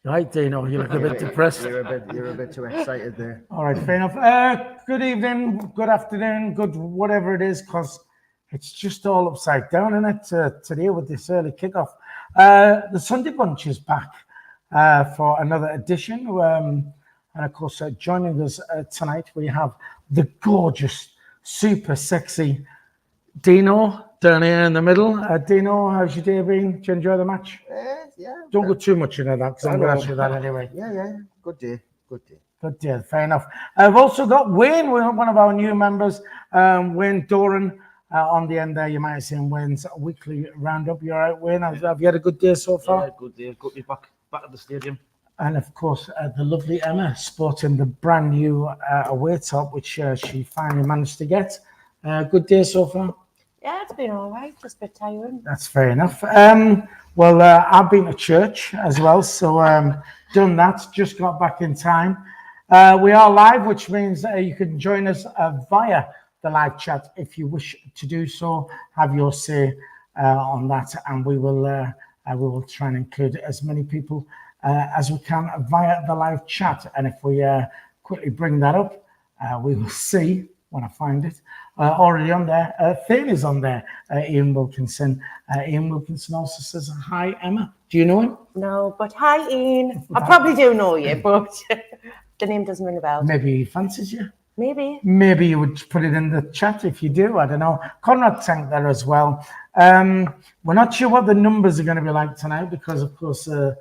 Right, Dino, you look a bit depressed. You're a bit too excited there. All right, fair enough. Good evening, good afternoon, good whatever it is, because it's just all upside down, isn't it, today with this early kickoff. The Sunday Bunch is back for another edition. And of course, joining us tonight, we have the gorgeous, super sexy Dino down here in the middle. Dino, how's your day been? Did you enjoy the match? Yeah. Don't go too much into that, because I'm going to ask you that anyway. Yeah. Good day. Good day, fair enough. I've also got Wayne, one of our new members, Wayne Doran, on the end there. You might have seen Wayne's weekly roundup. You all right, Wayne? Have you had a good day so far? Yeah, good day. Good to be back at the stadium. And of course, the lovely Emma sporting the brand new away top, which she finally managed to get. Good day so far? Yeah, it's been all right. Just a bit tiring. That's fair enough. Well, I've been to church as well, so done that. Just got back in time. We are live, which means you can join us via the live chat if you wish to do so. Have your say on that, and we will try and include as many people as we can via the live chat. And if we quickly bring that up, we will see when I find it. Already on there. Thane is on there, Ian Wilkinson. Ian Wilkinson also says, hi, Emma. Do you know him? No, but hi, Ian. I probably do know you, but the name doesn't ring a bell. Maybe he fancies you. Maybe. Maybe you would put it in the chat if you do. I don't know. Conrad tanked there as well. We're not sure what the numbers are going to be like tonight because, of course, the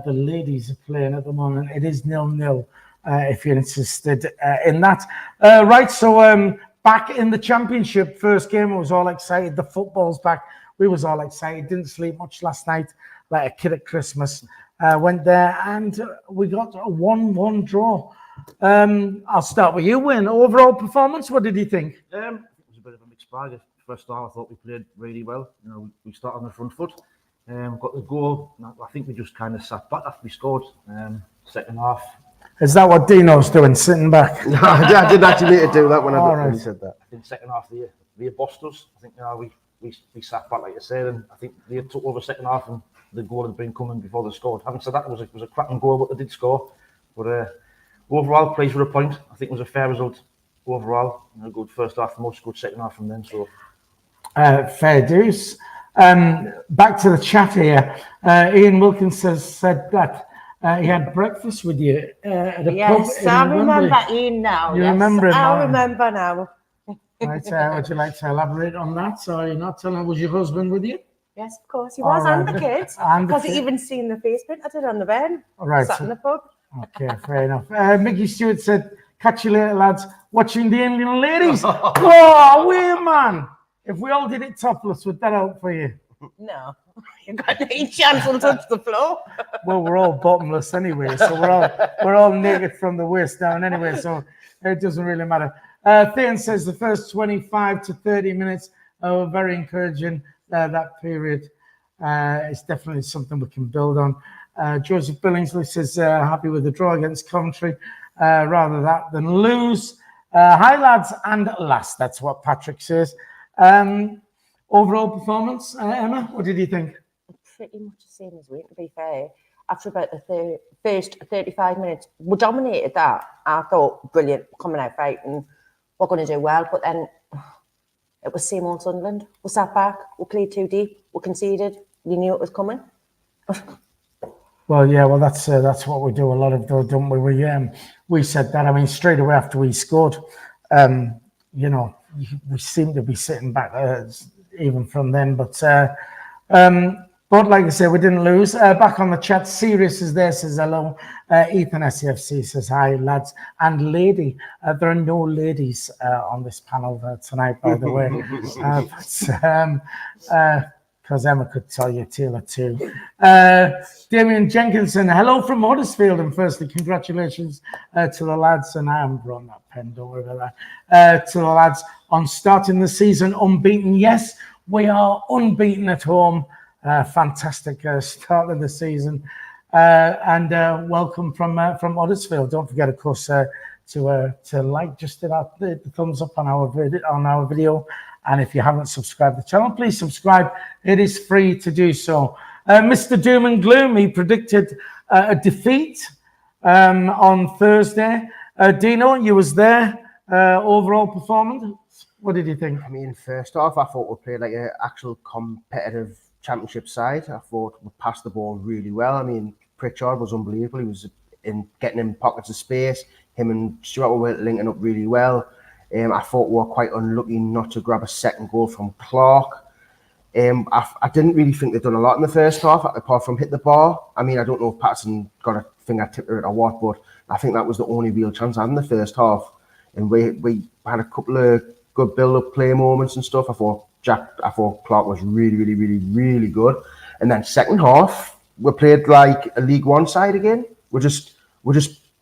ladies are playing at the moment. It is 0-0 if you're interested in that. Right, so back in the championship, first game, I was all excited. The football's back. We was all excited. Didn't sleep much last night, like a kid at Christmas. Went there and we got a 1-1 draw. I'll start with you, Win. Overall performance, what did you think? It was a bit of a mixed bag. First half, I thought we played really well. You know, we started on the front foot. Got the goal. I think we just kind of sat back after we scored. Second half. Is that what Dino's doing, sitting back? No, I didn't actually need to do that when he said that. I think second half they bossed us. I think we sat back, like you said, and I think they took over second half and the goal had been coming before they scored. Having said that, it was a cracking goal, but they did score. But overall, pleased with a point. I think it was a fair result overall. A good first half from us, good second half from them. So fair dues. Back to the chat here. Ian Wilkins said that he had breakfast with you at a pub. Yes, I remember Ian now. You remember him? I remember now. Right, would you like to elaborate on that? So you're not telling, was your husband with you? Yes, of course he was, and the kids. Because he even seen the face print I did on the bed. All right. Sat in the pub. Okay, fair enough. Mickey Stewart said, catch you later, lads. Watching the Indian ladies. Whoa, weird man. If we all did it topless, would that help for you? No. You got no chance to touch the floor. Well, we're all bottomless anyway, so we're all naked from the waist down anyway, so it doesn't really matter. Thane says the first 25 to 30 minutes were very encouraging. That period is definitely something we can build on. Joseph Billingsley says happy with the draw against Coventry, rather that than lose. Hi lads and last, that's what Patrick says. Overall performance, Emma, what did you think? Pretty much the same as Wayne, to be fair. After about the first 35 minutes, we dominated that. I thought, brilliant, coming out fighting, we're going to do well. But then it was same old Sunderland. We sat back, we played too deep, we conceded. You knew it was coming. Well, yeah, that's what we do a lot of, though, don't we? We said that. I mean, straight away after we scored, you know, we seem to be sitting back even from then. But like I said, we didn't lose. Back on the chat, Sirius is there, says hello. Ethan SAFC says hi, lads and lady. There are no ladies on this panel tonight, by the way. Because Emma could tell you a tale or two. Damien Jenkinson, hello from Huddersfield. And firstly, congratulations to the lads. And I haven't brought that pen, don't worry about that. To the lads on starting the season unbeaten. Yes, we are unbeaten at home. Fantastic start of the season. And welcome from Huddersfield. Don't forget, of course, to like, just the thumbs up on our video. And if you haven't subscribed to the channel, please subscribe. It is free to do so. Mr. Doom and Gloom, he predicted a defeat on Thursday. Dino, you was there. Overall performance, what did you think? I mean, first off, I thought we played like an actual competitive championship side. I thought we passed the ball really well. I mean, Pritchard was unbelievable. He was getting in pockets of space. Him and Stuart were linking up really well. I thought we were quite unlucky not to grab a second goal from Clark. I didn't really think they'd done a lot in the first half, apart from hit the bar. I mean, I don't know if Patterson got a fingertip or what, but I think that was the only real chance I had in the first half. And we had a couple of good build-up play moments and stuff. I thought Clark was really good. And then second half, we played like a League One side again. We just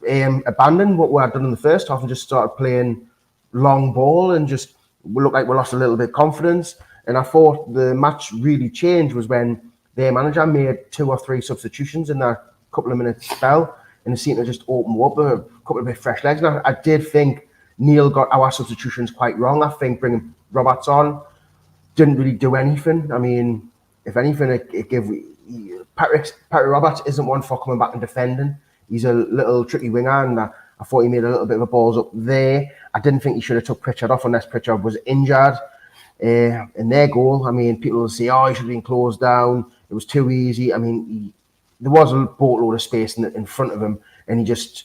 abandoned what we had done in the first half and just started playing long ball, and just we looked like we lost a little bit of confidence. And I thought the match really changed was when their manager made 2 or 3 substitutions in that couple of minutes spell, and it seemed to just open up a couple of bit fresh legs. And I did think Neil got our substitutions quite wrong. I think bringing Roberts on didn't really do anything. I mean, if anything, it gave Patrick Roberts isn't one for coming back and defending. He's a little tricky winger, and I thought he made a little bit of a balls up there. I didn't think he should have took Pritchard off unless Pritchard was injured. In their goal, I mean, people will say, "Oh, he should have been closed down. It was too easy." I mean, there was a boatload of space in front of him, and he just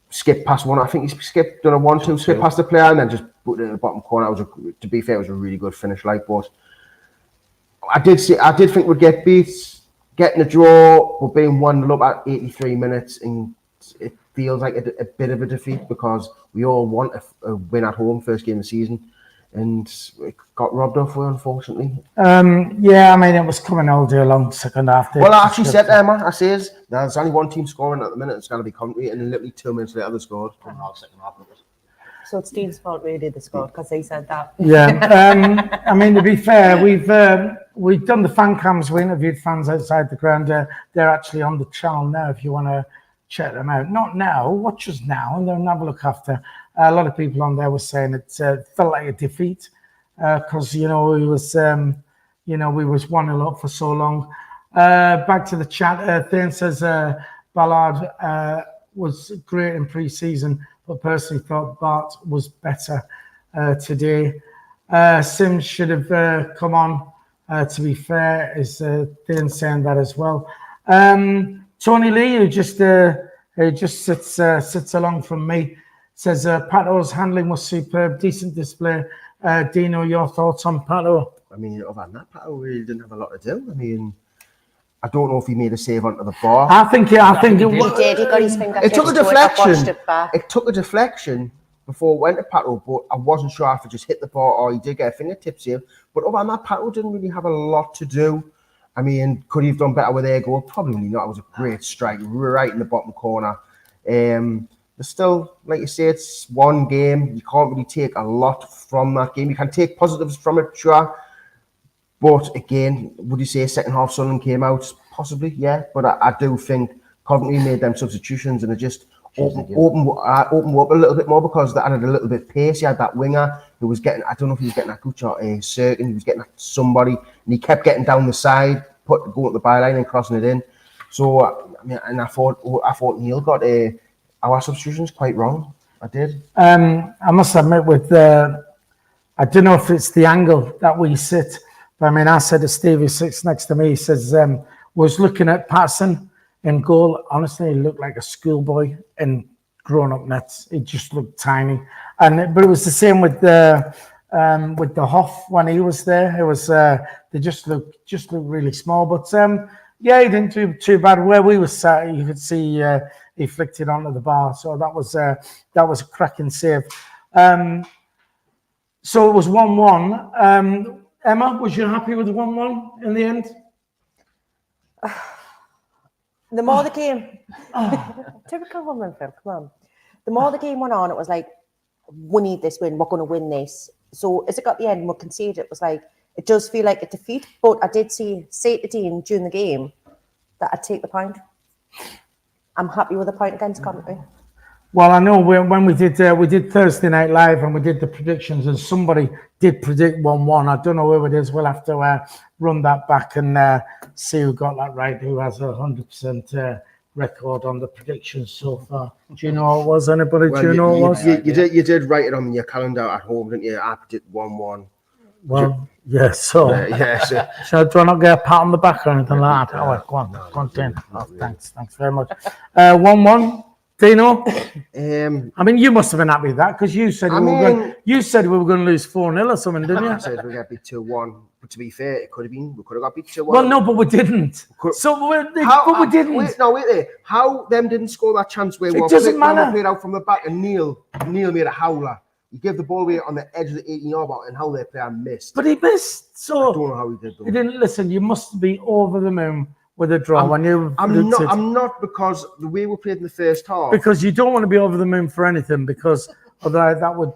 skipped past one. I think he done a 1-2 skip past the player, and then just put it in the bottom corner. To be fair, it was a really good finish. But I did think we'd get beat, getting a draw, but being 1-0 up at 83 minutes, and it feels like a bit of a defeat because we all want a win at home first game of the season. And it got robbed off, unfortunately. Yeah, I mean, it was coming all day long, second half. Well, I actually said there, man, I says, there's only one team scoring at the minute, it's going to be Coventry, and then literally 2 minutes later they scored. Second half. So it's Steve's fault really they scored because he said that. Yeah, I mean, to be fair, we've done the fan cams. We interviewed fans outside the ground. They're actually on the channel now if you want to check them out. Not now, watch us now, and then have a look after. A lot of people on there were saying it felt like a defeat because we was 1-0 up for so long. Back to the chat. Thane says Ballard was great in pre-season, but personally thought Bart was better today. Sims should have come on. To be fair, is Thane saying that as well. Tony Lee, who just sits along from me, says Pato's handling was superb, decent display. Dino, your thoughts on Pato? I mean, other than that, Pato really didn't have a lot to do. I mean, I don't know if he made a save onto the bar. I think it He did. He got his finger. It took a deflection. It took a deflection before it went to Pato, but I wasn't sure if it just hit the bar or he did get a fingertip save. But other than that, Pato didn't really have a lot to do. I mean, could he have done better with their goal? Probably not. It was a great strike right in the bottom corner. But still, like you say, it's one game. You can't really take a lot from that game. You can take positives from it, sure. But again, would you say second half Sunderland came out? Possibly, yeah. But I do think Coventry made them substitutions and it just opened up a little bit more because they added a little bit of pace. He had that winger who was getting, I don't know if he was getting at Gucci or a Cirkin, he was getting at somebody, and he kept getting down the side, going to the byline and crossing it in. So, I mean, and I thought Neil got our substitutions quite wrong. I did. I must admit, I don't know if it's the angle that we sit, but I mean, I said to Steve, who sits next to me, he says, was looking at Patterson in goal. Honestly, he looked like a schoolboy in grown-up nets. It just looked tiny. But it was the same with the Hoff when he was there. It was they just looked really small. But yeah, he didn't do too bad. Where we were sat, you could see he flicked it onto the bar. So that was a cracking save. So it was 1-1. Emma, was you happy with 1-1 in the end? The more the game, typical woman, Phil, come on. The more the game went on, it was like, we need this win, we're going to win this. So as it got the end and we conceded, it was like, it does feel like a defeat. But I did say to Dean during the game that I'd take the point. I'm happy with the point against Coventry. Well, I know when we did Thursday Night Live and we did the predictions, and somebody did predict 1-1. I don't know who it is. We'll have to run that back and see who got that right, who has 100% record on the predictions so far. Do you know what it was? Anybody? Well, do you know what it was? You did write it on your calendar at home, didn't you? I did 1-1. Well, yeah. So, so do I not get a pat on the back or anything like that? Oh, go on, Dino. Thanks very much. 1-1, Dino. I mean, you must have been happy with that because you said we were going to lose 4-0 or something, didn't you? I said we got beat 2-1. But to be fair, it could have been. We could have got beat 2-1. Well, no, but we didn't. We didn't. Wait there. How them didn't score that chance where we doesn't matter. played out from the back and Neil made a howler. He gave the ball away on the edge of the 18-yard box, and how their player missed. But he missed. So I don't know how he did. Though. He didn't listen. You must be over the moon with a draw when you. I'm not because the way we played in the first half. Because you don't want to be over the moon for anything, because otherwise that would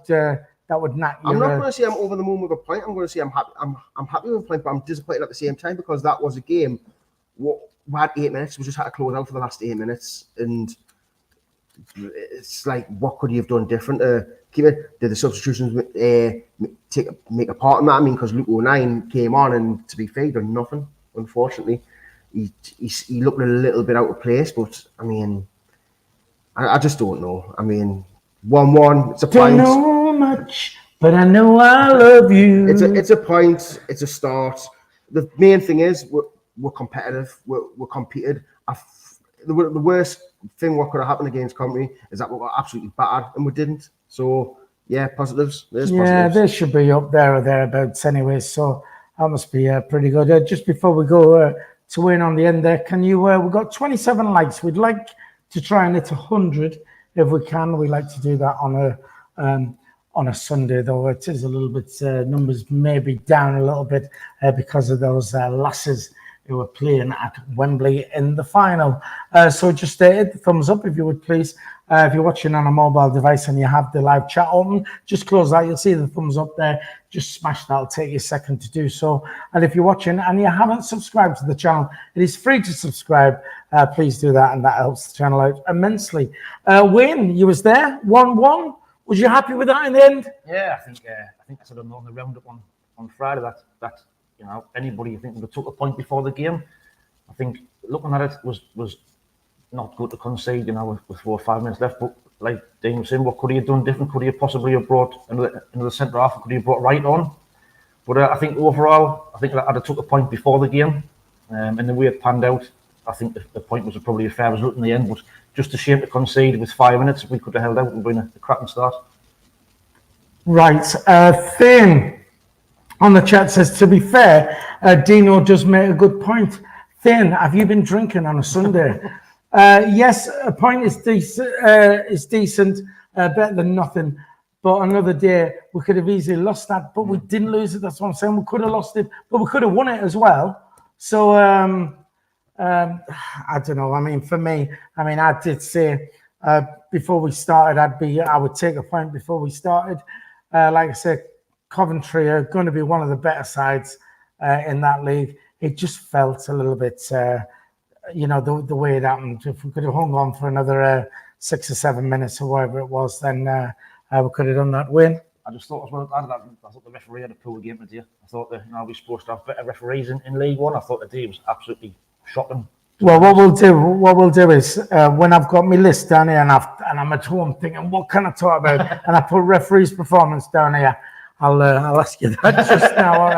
knock you. I'm not going to say I'm over the moon with a point. I'm going to say I'm happy. I'm happy with a point, but I'm disappointed at the same time because that was a game. We had 8 minutes. We just had to close out for the last 8 minutes, and it's like, what could you have done different? Keep it. Did the substitutions make a part in that? I mean, because Luke O'Nien came on, and to be fair, he done nothing. Unfortunately, he looked a little bit out of place. But I mean, I just don't know. I mean, 1-1. It's a point. Don't know much, but I know I love you. It's a point. It's a start. The main thing is we're competitive. We're competed. The worst thing what could have happened against Coventry is that we got absolutely battered and we didn't. So yeah, positives. They should be up there or thereabouts anyway. So that must be pretty good. Just before we go to win on the end there, can you? We've got 27 likes. We'd like to try and hit 100 if we can. We like to do that on a Sunday, though it is a little bit numbers maybe down a little bit because of those lasses who were playing at Wembley in the final. So just hit the thumbs up if you would, please. If you're watching on a mobile device and you have the live chat open, just close that. You'll see the thumbs up there. Just smash that. It'll take you a second to do so. And if you're watching and you haven't subscribed to the channel, it is free to subscribe. Please do that, and that helps the channel out immensely. Wayne, you was there, 1-1. Was you happy with that in the end? Yeah, I think I said on the roundup on Friday that you know, anybody you think would have took a point before the game. I think looking at it was not good to concede, you know, with 4 or 5 minutes left. But like Dean was saying, what could he have done different? Could he have possibly have brought into the centre half? Could he have brought Wright on? But I think overall, I think that I'd have took a point before the game, and the way it panned out, I think the point was probably a fair result in the end. But just a shame to concede with 5 minutes. If we could have held out and been a cracking start. Right, Finn on the chat says, to be fair, Dino does make a good point. Finn, have you been drinking on a Sunday? Yes, a point is decent, better than nothing. But another day, we could have easily lost that, but we didn't lose it. That's what I'm saying. We could have lost it, but we could have won it as well. So, I don't know. I mean, for me, I did say before we started, I would take a point before we started. Like I said, Coventry are going to be one of the better sides in that league. It just felt a little bit, you know, the way it happened. If we could have hung on for another 6 or 7 minutes or whatever it was, then we could have done that win. I just thought as well, I thought the referee had a poor game today. I thought that, you know, we're supposed to have better referees in League One. I thought the day was absolutely shocking. Well, what we'll do is when I've got my list down here and I'm at home thinking, what can I talk about? And I put referee's performance down here. I'll ask you that just now. All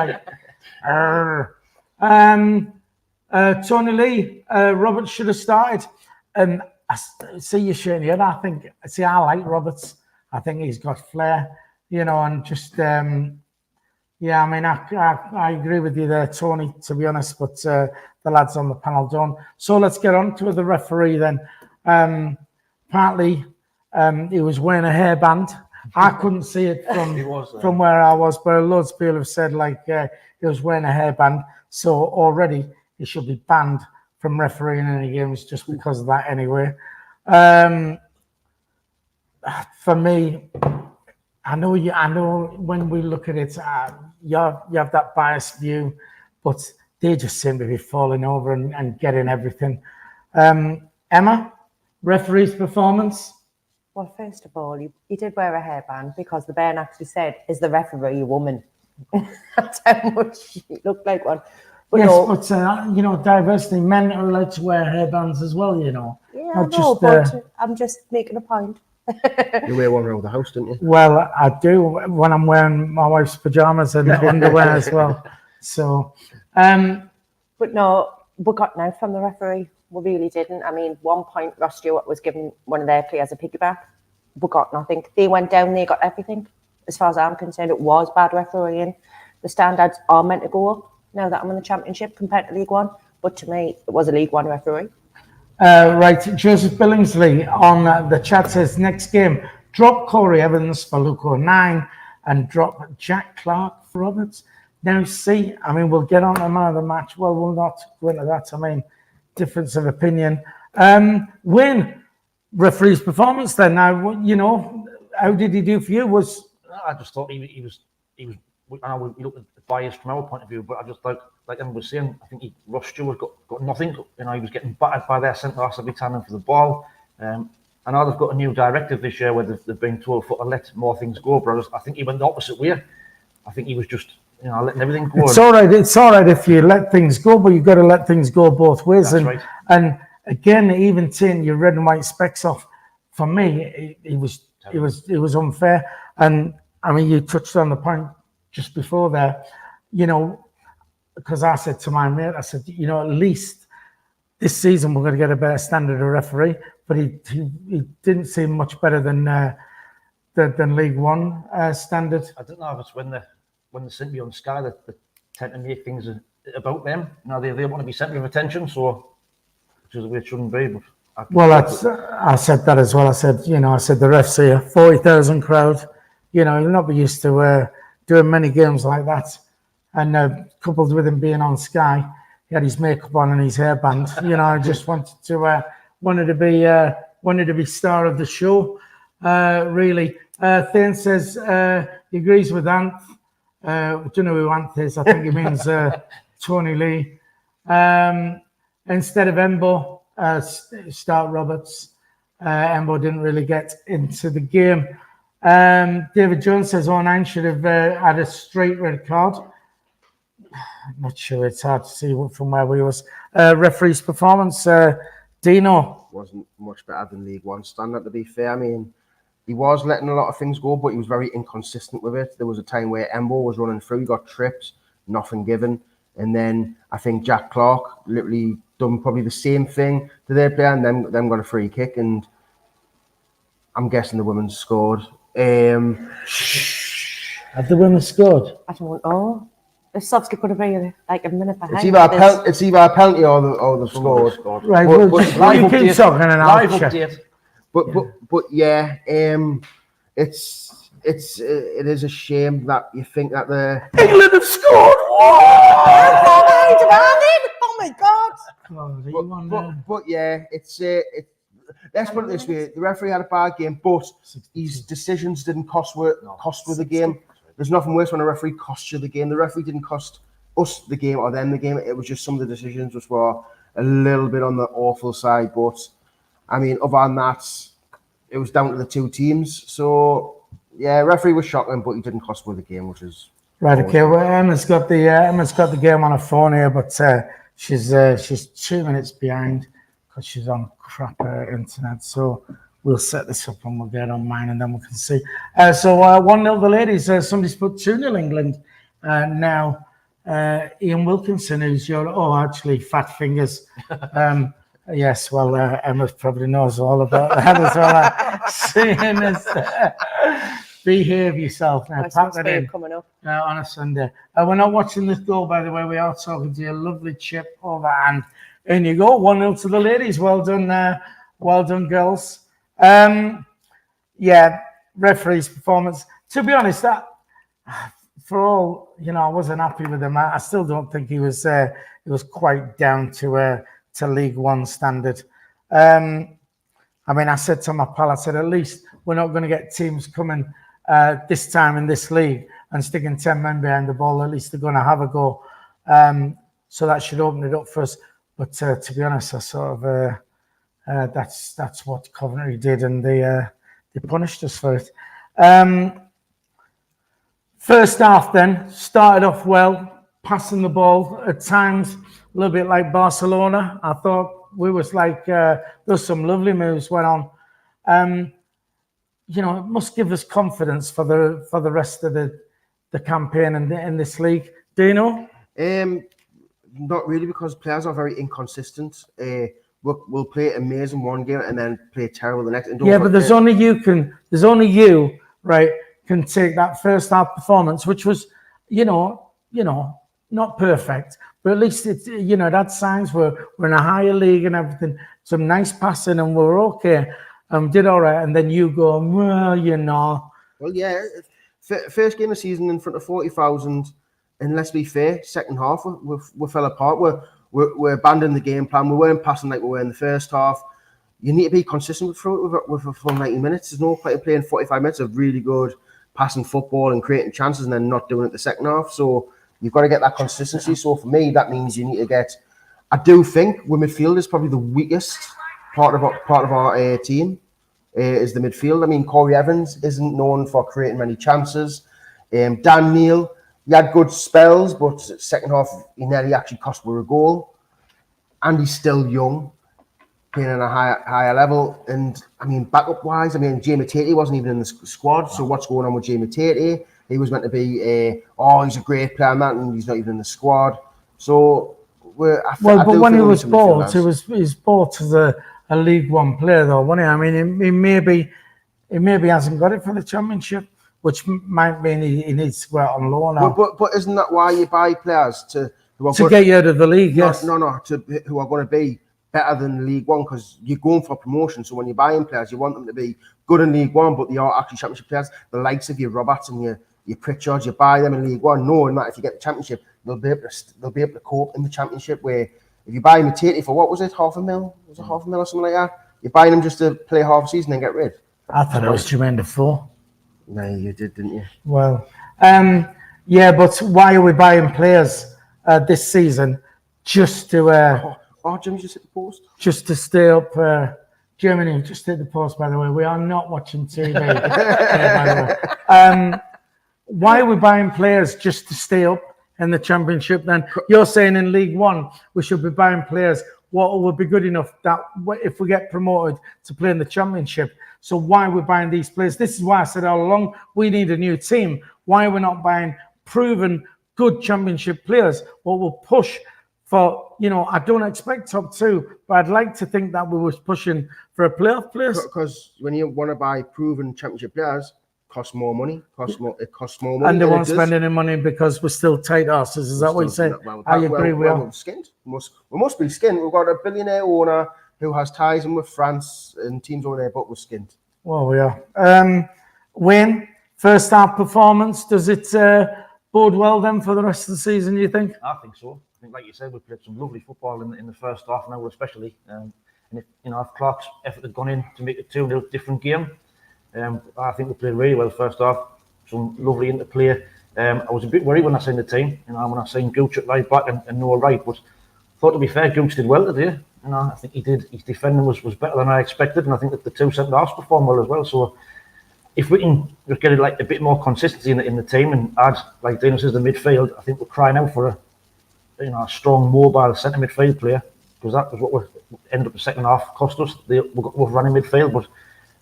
right. Tony Lee, Roberts should have started. I see you shaking your head. I like Roberts. I think he's got flair, you know, and just yeah. I mean, I agree with you there, Tony. To be honest, but the lads on the panel don't. So let's get on to the referee then. Apparently, he was wearing a hairband. I couldn't see it from where I was, but loads of people have said like he was wearing a hairband. So already he should be banned from refereeing any games just because of that anyway. For me, I know when we look at it, you have that biased view, but they just seem to be falling over and getting everything. Emma, referee's performance? Well, first of all, he did wear a hairband because the Bairn actually said, is the referee a woman? That's how much she looked like one. But yes, no, but you know, diversity, men are allowed to wear hairbands as well, you know. Yeah, I know, but I'm just making a point. You wear one around the house, don't you? Well, I do when I'm wearing my wife's pajamas and underwear as well. So, but no, we got now from the referee. We really didn't. I mean, 1 point Ross Stewart was giving one of their players a piggyback. We got nothing. They went down, they got everything. As far as I'm concerned, it was bad refereeing. The standards are meant to go up now that I'm in the Championship compared to League One. But to me, it was a League One referee. right, Joseph Billingsley on the chat says, next game, drop Corey Evans for Luke 9 and drop Jack Clark for Roberts. Now, see, I mean, we'll get on to man of the match. Well, we'll not go into that. I mean, difference of opinion. Win, referee's performance then. Now, you know, how did he do for you? I just thought he was. I know we look at biased from our point of view, but I just like Emma was saying, I think Ross Stewart got nothing. You know, he was getting battered by their centre halves every time in for the ball. I know they've got a new directive this year where they've been told to let more things go, but I think he went the opposite way. I think he was just, you know, letting everything go. It's all right. It's all right if you let things go, but you've got to let things go both ways. That's right. And again, even taking your red and white specs off, for me, it was unfair. And I mean, you touched on the point just before there, you know, because I said to my mate, I said, you know, at least this season we're going to get a better standard of referee. But he didn't seem much better than League One standard. I don't know if it's when they sent me on Sky that they tend to make things about them. You know, they want to be centre of attention, so which is the way it shouldn't be. But I said that as well. I said, you know, the refs here, 40,000 crowd. You know, he'll not be used to doing many games like that. And coupled with him being on Sky, he had his makeup on and his hairband. You know, I just wanted to be star of the show. Really, Thane says he agrees with Ant. I don't know who Ant is. I think he means Tony Lee. Instead of Embo, start Roberts. Embo didn't really get into the game. David Jones says 09 should have had a straight red card. I'm not sure. It's hard to see from where we was. Referee's performance, Dino. Wasn't much better than League One standard, to be fair. I mean, he was letting a lot of things go, but he was very inconsistent with it. There was a time where Embo was running through, he got tripped, nothing given. And then I think Jack Clark literally done probably the same thing to their player and then got a free kick. And I'm guessing the women scored. Have the women scored? I don't know. The Sofsky could have been like a minute behind. It's either a penalty or they've scored. Right, but you keep talking and I'll check. But yeah, it is a shame that you think that the England have scored. Oh my God! But yeah, it's let's put it this way: the referee had a bad game, but his decisions didn't cost with the game. There's nothing worse when a referee costs you the game. The referee didn't cost us the game or them the game. It was just some of the decisions which were a little bit on the awful side. But I mean, other than that, it was down to the two teams. So yeah, referee was shocking, but he didn't cost with the game, which is right. Okay, well, Emma's got the game on her phone here, but she's 2 minutes behind because she's on crap internet. So we'll set this up and we'll get on mine and then we can see. So 1-0 the ladies. Somebody's put 2-0 England now. Ian Wilkinson, who's actually Fat Fingers. Yes, well, Emma probably knows all about that as well. Seeing as behave yourself now. Pack that in coming up on a Sunday. We're not watching this goal, by the way. We are talking to you. Lovely chip over and in you go. 1-0 to the ladies. Well done, girls. Yeah, referee's performance. To be honest, that for all I wasn't happy with him. I still don't think he was quite down to League One standard. I mean, I said to my pal, I said, at least we're not going to get teams coming this time in this league and sticking 10 men behind the ball. At least they're going to have a go. So that should open it up for us. But to be honest, I sort of that's what Coventry did, and they punished us for it. First half then started off well. passing the ball at times, a little bit like Barcelona. I thought we was like, there's some lovely moves went on. You know, it must give us confidence for the rest of the campaign and in this league. Do you know? Not really, because players are very inconsistent. We'll play amazing one game and then play terrible the next. And Yeah, but there's only you, right, can take that first half performance, which was, you know, not perfect, but at least it's, you know, that signs we're in a higher league and everything. Some nice passing and we're okay. Did all right, and then you go, well, you know. Well, yeah, first game of the season in front of 40,000, and let's be fair, second half we fell apart. We're abandoning the game plan. We weren't passing like we were in the first half. You need to be consistent with a full 90 minutes. There's no point in playing 45 minutes of really good passing football and creating chances and then not doing it the second half. So you've got to get that consistency. So for me, that means you need to get. I do think midfield is probably the weakest part of our team. Is the midfield. I mean, Corey Evans isn't known for creating many chances. Dan Neil, he had good spells, but second half he nearly actually cost us a goal. And he's still young, playing at a higher level. And I mean, backup wise, I mean, Jamie Tatey wasn't even in the squad. So what's going on with Jamie Tatey? He was meant to be he's a great player, man, and he's not even in the squad. So but when he was bought, he was bought as a League One player, though, wasn't he? I mean, he maybe hasn't got it for the Championship, which might mean he needs to go out on loan now. But isn't that why you buy players to get you out of the league? Yes. No, who are going to be better than League One, because you're going for promotion. So when you're buying players, you want them to be good in League One, but they are actually Championship players. The likes of your Roberts and your Pritchards, you buy them in League One, knowing that if you get the Championship, they'll be able to cope in the Championship. Where if you buy Matete for, what was it, $500,000? Was it $500,000 or something like that? You're buying him just to play half a season and get rid. I thought it was Jermaine 4. No, you did, didn't you? Well, yeah, but why are we buying players this season just to? Jimmy just hit the post. Just to stay up. Germany just hit the post. By the way, we are not watching TV. By the way. Why are we buying players just to stay up in the Championship? Then you're saying in League One we should be buying players what will be good enough that if we get promoted to play in the Championship. So why are we buying these players? This is why I said all along we need a new team. Why are we not buying proven good Championship players? What will push for, you know, I don't expect top 2, but I'd like to think that we was pushing for a playoff place. Because when you want to buy proven Championship players, costs more money. It costs more money. And they won't spend any money because we're still tight asses. Is that what you say? I agree with you. We're skinned. We must be skinned. We've got a billionaire owner who has ties in with France and teams over there, but we're skinned. Well, we are. Wayne, first half performance, does it bode well then for the rest of the season, you think? I think so. I think, like you said, we played some lovely football in the first half an hour especially. And if Clark's effort had gone in to make it 2-0 different game, I think we played really well first half. Some lovely interplay. I was a bit worried when I signed the team, when I signed Gooch at right back and Noah right, but I thought, to be fair, Gooch did well today. I think he did. His defending was better than I expected, and I think that the 2 centre halves performed well as well. So if we can just get a bit more consistency in the team and add, like Dino says, the midfield, I think we're crying out for a strong mobile centre midfield player, because that was what we ended up the second half cost us. We've running midfield, but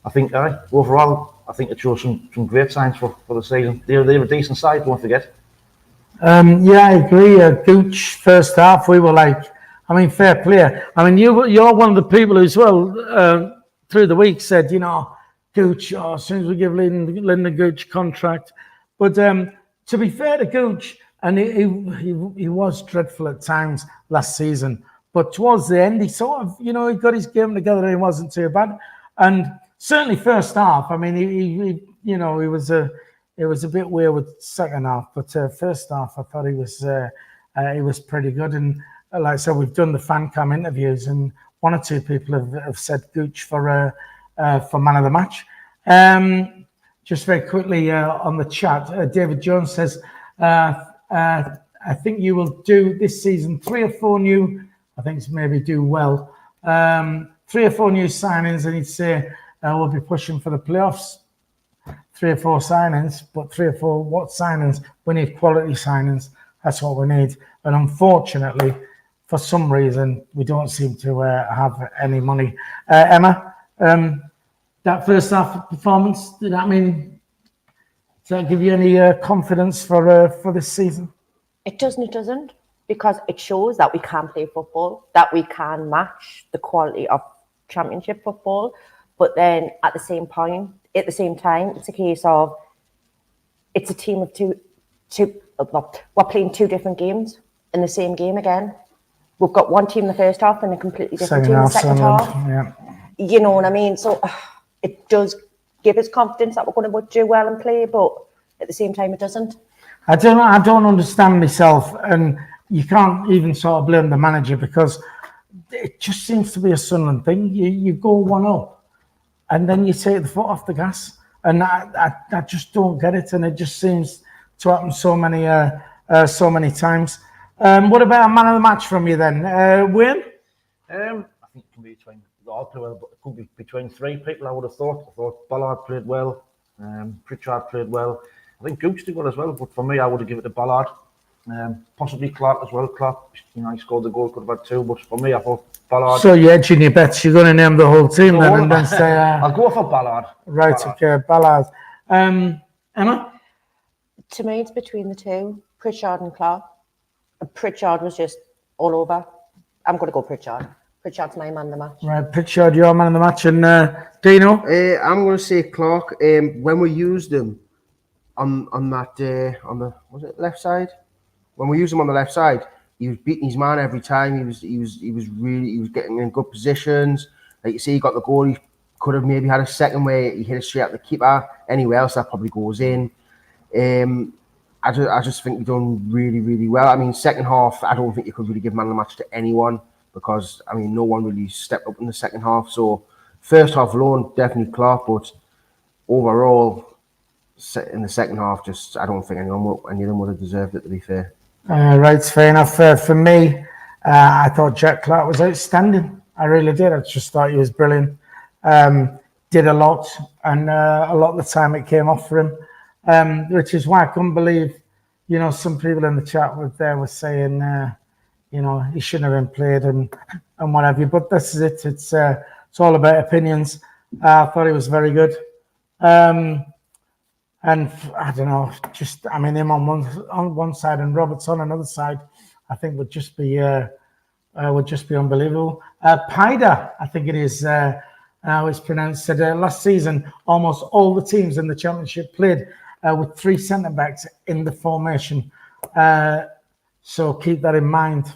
I think overall, I think it shows some great signs for the season. They're a decent side, don't forget. Yeah, I agree. Gooch, first half, we were like, I mean, fair play. I mean, you're one of the people who, as well, through the week said, Gooch, as soon as we give Lyndon Gooch contract. But to be fair to Gooch, and he was dreadful at times last season, but towards the end, he sort of, he got his game together and he wasn't too bad. And certainly first half, I mean, it was a bit weird with second half, but first half, I thought he was pretty good. And like I said, we've done the fan cam interviews, and 1 or 2 people have said Gooch for man of the match. Just very quickly on the chat, David Jones says, I think you will do this season 3 or 4 new, I think it's maybe do well, 3 or 4 new signings, and he'd say we'll be pushing for the playoffs. 3 or 4 signings, but 3 or 4 what signings? We need quality signings. That's what we need. And unfortunately, for some reason, we don't seem to have any money. Emma, that first half performance, does that give you any confidence for this season? It doesn't, because it shows that we can play football, that we can match the quality of Championship football. But then at the same time, it's a case of it's a team of two. We're playing two different games in the same game again. We've got one team in the first half and a completely different team in the second half. Yeah. You know what I mean? So it does give us confidence that we're going to do well and play, but at the same time, it doesn't. I don't understand myself, and you can't even sort of blame the manager, because it just seems to be a Sunderland thing. You go 1-0, and then you take the foot off the gas, and I just don't get it, and it just seems to happen so many times. What about a man of the match from you then, Wayne? I think it can be between all play well, but it could be between three people. I would have thought. I thought Ballard played well, Pritchard played well. I think Gooch did well as well, but for me, I would have given it to Ballard. Possibly Clark as well. Clark, he scored the goal, could have had two, but for me, I thought Ballard. So you're edging your bets. You're going to name the whole team then, and then say. I'll go for Ballard. Right, Ballard. Okay, Ballard. Emma? To me, it's between the two, Pritchard and Clark. Pritchard was just all over. I'm going to go Pritchard. Pritchard's my man of the match. Right, Pritchard, your man of the match, and Dino? I'm going to say Clark. When we used him on the was it left side? When we used him on the left side, he was beating his man every time. He was getting in good positions. Like you say, he got the goal. He could have maybe had a second where he hit it straight at the keeper. Anywhere else, that probably goes in. I just think we've done really, really well. I mean, second half, I don't think you could really give man of the match to anyone, because, I mean, no one really stepped up in the second half. So, first half alone, definitely Clark, but overall, in the second half, I don't think any of them would have deserved it, to be fair. Right, fair enough. For me, I thought Jack Clark was outstanding. I really did. I just thought he was brilliant. Did a lot, and a lot of the time it came off for him, which is why I couldn't believe, some people in the chat were saying, he shouldn't have been played and what have you. But this is it. It's all about opinions. I thought he was very good. And I don't know, him on one side and Roberts on another side, I think would just be unbelievable. Paida, I think it is how it's pronounced, said last season almost all the teams in the Championship played with three centre backs in the formation. So keep that in mind.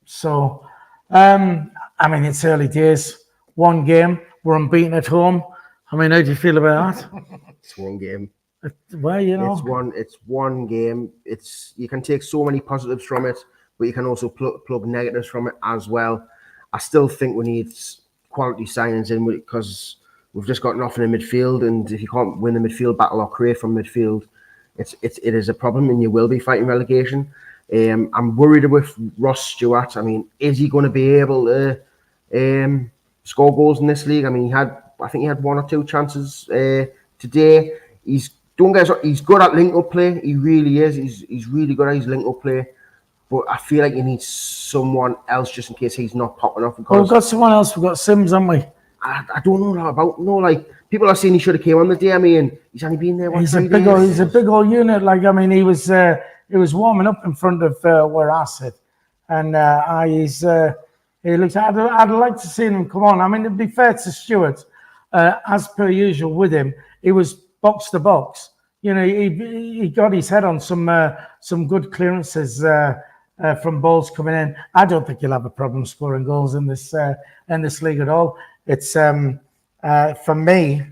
So it's early days. One game, we're unbeaten at home. How do you feel about that? It's one game. Well, it's one game. You can take so many positives from it, but you can also plug negatives from it as well. I still think we need quality signings in, because we've just got nothing in midfield, and if you can't win the midfield battle or create from midfield, it is a problem, and you will be fighting relegation. I'm worried with Ross Stewart. Is he going to be able to score goals in this league? I think he had one or two chances today. He's good at link-up play. He really is. He's really good at his link-up play. But I feel like you need someone else just in case he's not popping up. Well, we've got someone else. We've got Sims, haven't we? I don't know about. No, people are saying he should have came on the day. He's only been there. He's a big old unit. He was warming up in front of where I sit, and he looks. I'd like to see him come on. To be fair to Stewart, as per usual with him, he was box to box. He got his head on some good clearances from balls coming in. I don't think he'll have a problem scoring goals in this league at all. It's for me,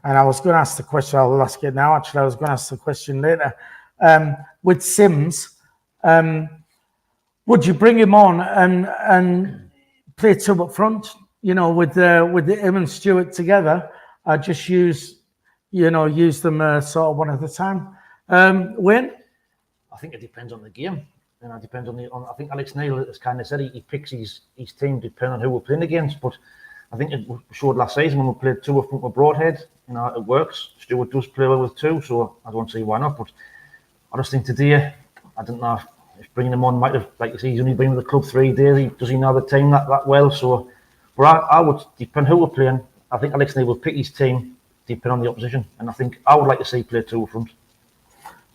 and I was going to ask the question. I'll ask it now. Actually, I was going to ask the question later. With Sims, would you bring him on and play two up front? With him and Stewart together, just use them sort of one at a time. Wayne? I think it depends on the game. It depends on I think Alex Neil has kind of said he picks his team depending on who we're playing against. But I think it showed last season when we played two up front with Broadhead. It works. Stewart does play well with two, so I don't see why not. But I just think today, I don't know. if bringing him on might have, like you say, he's only been with the club 3 days. Does he know the team that well? So, but I would, depend who we're playing. I think Alex Neil will pick his team depending on the opposition, and I think I would like to see play 2 up front.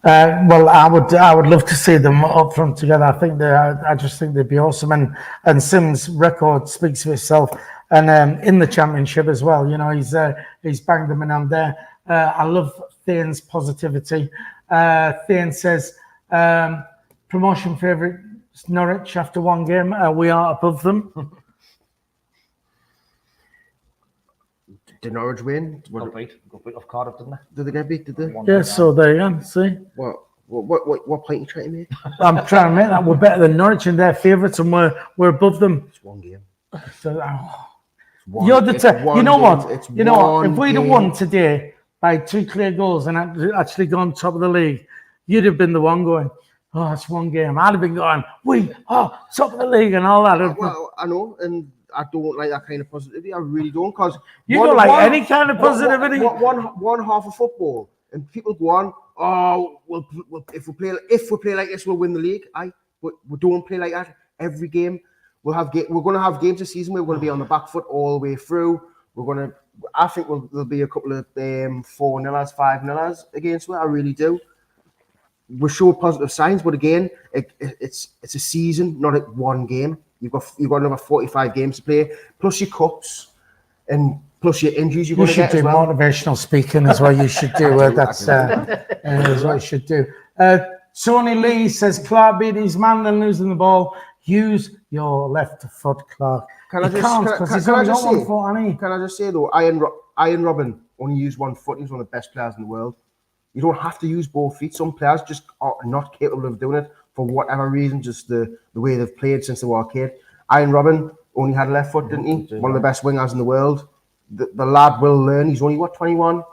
Well, I would love to see them up front together. I just think they'd be awesome. And Sim's record speaks for itself. And in the championship as well, you know, he's banged them in on there. I love Thane's positivity. Thane says, promotion favourite Norwich after 1 game. We are above them. Did Norwich win? Got beat off Cardiff, didn't they? Did they get beat? Did they? Yeah, so there you go. See? What point are you trying to make? I'm trying to make that we're better than Norwich and they're favourites, and we're above them. It's 1 game. So, you know what? You know what? If we'd have won today by 2 clear goals and actually gone top of the league, you'd have been the one going, oh, it's 1 game. I'd have been going, top of the league and all that. Well, I know, and I don't like that kind of positivity. I really don't, because you don't like any kind of positivity. One half of football, and people go on, oh, if we play like this, we'll win the league. We don't play like that every game. We're going to have games this season where we're going to be on the back foot all the way through. I think there'll be a couple of 4-0, 5-0 against us. I really do. We show positive signs, but again, it's a season, not at 1 game. You've got another 45 games to play, plus your cups, and plus your injuries you're going to get as well. You should do motivational speaking as well. You should do that's what you should do. Tony Lee says, Clark beat his man, then losing the ball. Use your left foot, Clark. Can I just say though, Ian Robin only used 1 foot. He's one of the best players in the world. You don't have to use both feet. Some players just are not capable of doing it for whatever reason, just the way they've played since they were a kid. Ian Robin only had a left foot, didn't he? One of the best wingers in the world. The lad will learn. He's only, 21? Do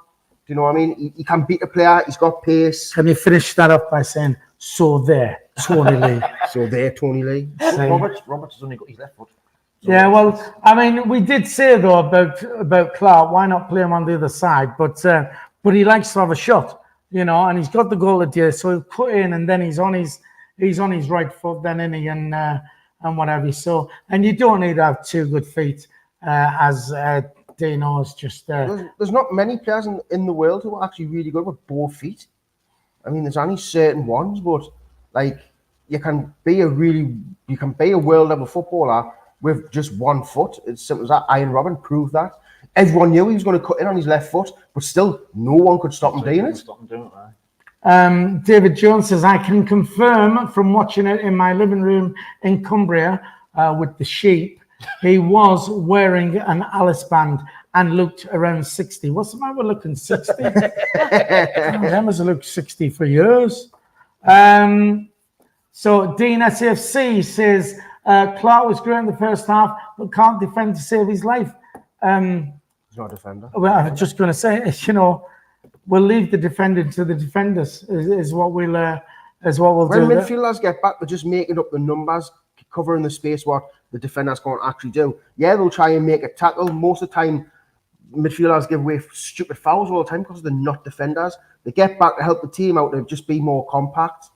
you know what I mean? He can beat a player. He's got pace. Can you finish that up by saying, so there, Tony Lee? So there, Tony Lee. Roberts has only got his left foot. So yeah, well, I mean, we did say though about Clark, why not play him on the other side? But he likes to have a shot, you know, and he's got the goal today, so he'll cut in, and then he's on his right foot, then isn't he, and whatever. So, and you don't need to have 2 good feet, as Dino is just. There's not many players in the world who are actually really good with both feet. I mean, there's only certain ones, but like you can be a world level footballer with just 1 foot. It's simple as that. Ian Robin proved that. Everyone knew he was going to cut in on his left foot, but still, no one could stop him doing it. David Jones says, I can confirm from watching it in my living room in Cumbria with the sheep, he was wearing an Alice band and looked around 60. What's the matter with looking 60? Them has looked 60 for years. So Dean SAFC says, Clark was great in the first half, but can't defend to save his life. He's not a defender. Well, I'm just going to say, you know, we'll leave the defending to the defenders. Is what we'll do. When midfielders get back, they're just making up the numbers, covering the space what the defenders can't actually do. Yeah, they'll try and make a tackle. Most of the time, midfielders give away stupid fouls all the time because they're not defenders. They get back to help the team out to just be more compact.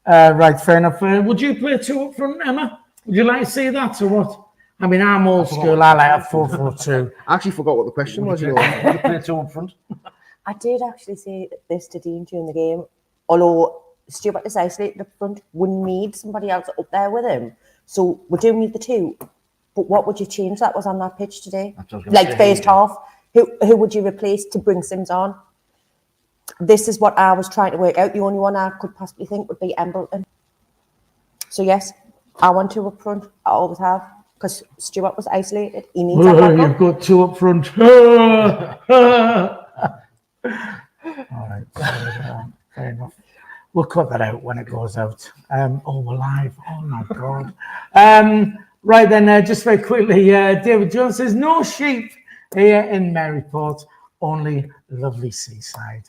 Right, fair enough. Would you play 2 up front, Emma? Would you like to see that or what? I mean, I'm old school. I like a 4-4-2. I actually forgot what the question was. You play 2 up front. I did actually say this to Dean during the game, although Stuart is isolated up front, we need somebody else up there with him. So we do need the 2. But what would you change that was on that pitch today? Like first half, who would you replace to bring Sims on? This is what I was trying to work out. The only one I could possibly think would be Embleton. So yes, I want 2 up front. I always have. Because Stuart was isolated. He needs a backup. You've got 2 up front. All right. Fair enough. We'll cut that out when it goes out. We're live. Oh, my God. Right then, just very quickly, David Jones says, no sheep here in Maryport, only lovely seaside.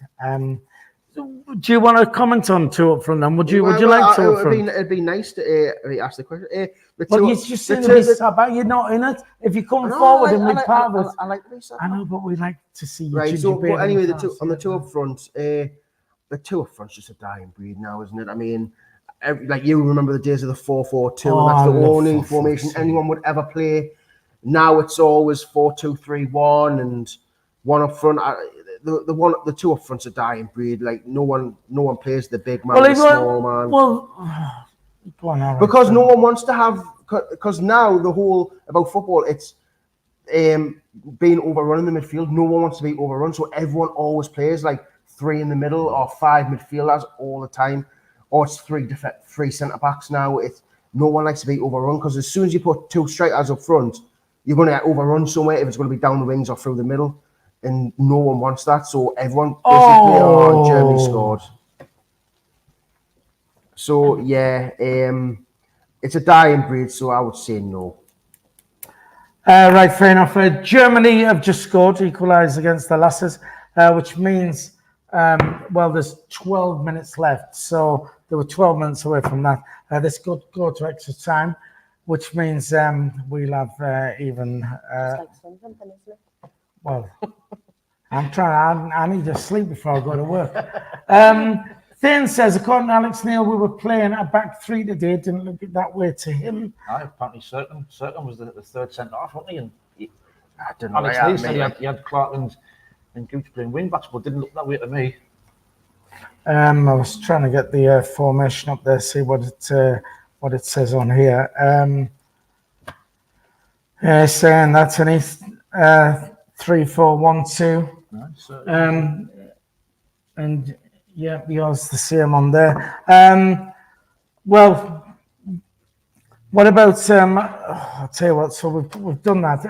Do you want to comment on 2 up front then? Would you like 2 up front? It'd be nice to ask the question. But you're just saying you're not in it. If you're coming forward and we're part of it. I like to be I know, but we like to see you. Right, so but anyway, the 2 up front, the 2 up front's just a dying breed now, isn't it? I mean, like you remember the days of the 4-4-2, Oh, and that's I the love only 4-4-2. formation anyone would ever play. Now it's always 4-2-3-1 and one up front. The two up fronts are dying breed. Like no one plays the big man, the small man. Well, go on, all right, because no one wants to have. Because now the whole about football, it's being overrun in the midfield. No one wants to be overrun, so everyone always plays like 3 in the middle or 5 midfielders all the time, or it's 3 centre backs now. It's no one likes to be overrun because as soon as you put 2 strikers up front, you're going to get overrun somewhere if it's going to be down the wings or through the middle, and no one wants that. So everyone basically, Germany scored. So yeah, it's a dying breed. So I would say no. Right, fair enough. Germany have just scored, equalised against the Lasses, which means, well, there's 12 minutes left. So they were 12 minutes away from that. This could go to extra time, which means we'll have even. It's like Sunderland, isn't it? Well, I need to sleep before I go to work. Thane says, according to Alex Neil, we were playing a back 3 today. Didn't look that way to him. Apparently, certain was the third centre half, wasn't he? And I don't know. Alex Neil said he had Clark and Gooch playing wing backs, but didn't look that way to me. I was trying to get the formation up there, see what it says on here. Saying that's an 3-4-1-2. Nice, And yeah, yours the same on there. Well, what about I'll tell you what. So we've done that.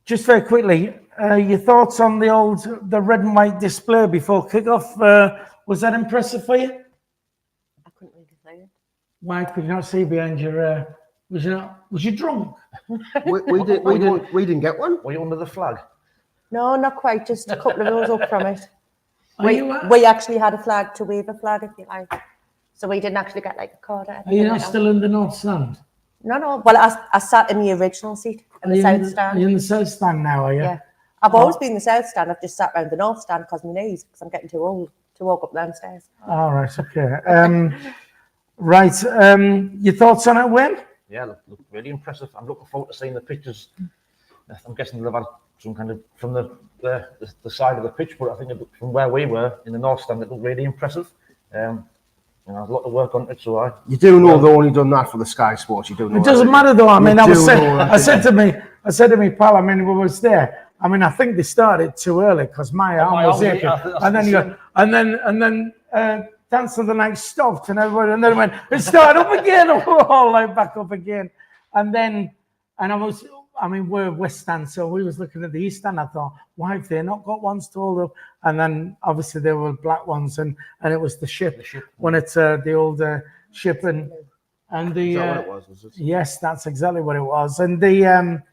Just very quickly, your thoughts on the red and white display before kickoff? Was that impressive for you? I couldn't really say it. Why could you not see behind your? Was you drunk? we didn't get one. Were you under the flag? No, not quite. Just a couple of rows up from it. Are you, We actually had a flag to wave a flag, if you like. So we didn't actually get like a card. Are you not still in the North Stand? No. Well, I sat in the original seat in the South Stand. Are you in the South Stand now, are you? Yeah. I've always been in the South Stand. I've just sat around the North Stand because of my knees, because I'm getting too old to walk up downstairs. All right, okay. Right, your thoughts on it, Wayne? Yeah, look really impressive. I'm looking forward to seeing the pictures. I'm guessing they've had some kind of from the side of the pitch, but I think from where we were in the North Stand, it looked really impressive. A lot of work on it, so You do know they've only done that for the Sky Sports. You do know. It doesn't matter though. I mean, I said to me, pal. I mean, we was there. I mean, I think they started too early because my arm was aching, and then Dance of the Night stopped, and everybody, and then went, it started up again, and we're all like back up again, and we're West Stand, so we was looking at the East Stand. I thought, why have they not got ones to hold up? And then obviously there were black ones, and it was the ship when it's the old ship and the Is that what it was it? Yes, that's exactly what it was, and the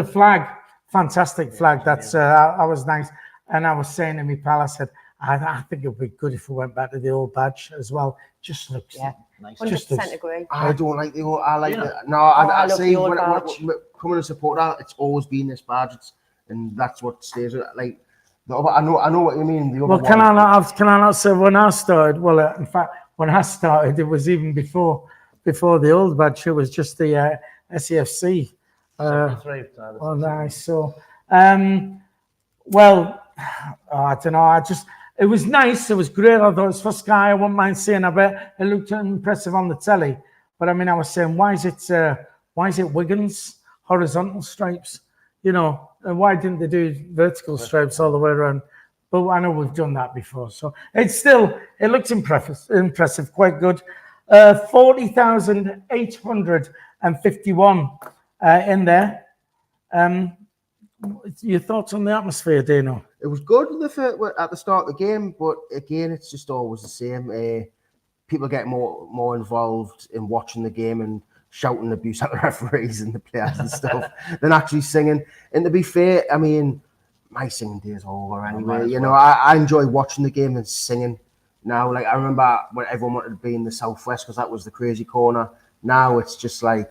flag, fantastic flag. That's I was nice, and I was saying to me pal, I said, I think it would be good if we went back to the old badge as well. Just looks nice. 100% agree. I don't like the old. I like the no. I I love see the old when badge. coming to support that. It's always been this badge, and that's what stays with it. Like the other, I know what you mean. The other Well, can I not say when I started? Well, in fact, when I started, it was even before the old badge. It was just the SAFC. Oh, nice. So, well, I don't know. It was nice. It was great. I thought it was for Sky. I wouldn't mind saying. I bet it looked impressive on the telly. But I mean, I was saying, why is it Wigan's horizontal stripes? You know, and why didn't they do vertical stripes all the way around? But I know we've done that before. So it looks impressive, quite good. 40,851 in there. Your thoughts on the atmosphere, Dino? It was good at the start of the game, but again, it's just always the same. People get more involved in watching the game and shouting abuse at the referees and the players and stuff than actually singing. And to be fair, I mean, my singing day is over anyway. You know, I enjoy watching the game and singing now. Like I remember when everyone wanted to be in the Southwest because that was the crazy corner. Now it's just like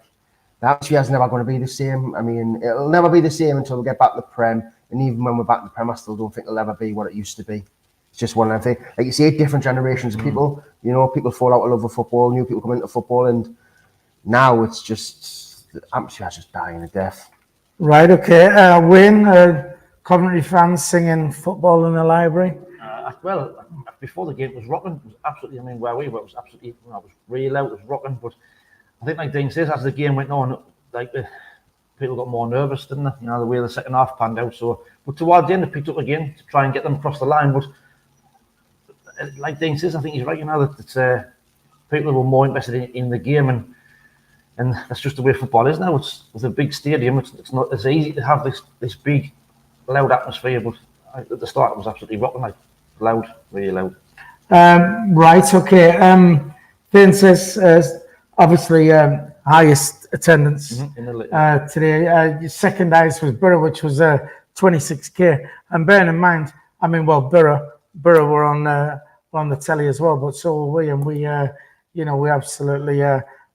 the atmosphere is never going to be the same. I mean, it'll never be the same until we get back to the Prem. And even when we're back to the Prem, I still don't think it'll ever be what it used to be. it's just one of them things. Like you say, different generations of people. You know, people fall out of love with football. New people come into football, and now it's just the atmosphere is just dying a death. Right. Okay. Wayne, Coventry fans singing football in the library. Well, before the game, it was rocking. It was absolutely, I mean, where we were, it was absolutely, it was really loud, it was rocking. But I think, like Dean says, as the game went on, like people got more nervous, didn't they? You know, the way the second half panned out. So, but towards the end, they picked up again to try and get them across the line. But like Dean says, I think he's right. You know that it's, people were more interested in the game, and that's just the way football is now. It's with a big stadium. It's not as easy to have this big, loud atmosphere. But at the start, it was absolutely rocking, like loud, really loud. Right. Okay. Dean says obviously highest attendance In the today. Second highest was Borough, which was 26k. And bearing in mind, I mean, well, Borough were on the telly as well, but so were we, and we, you know, we absolutely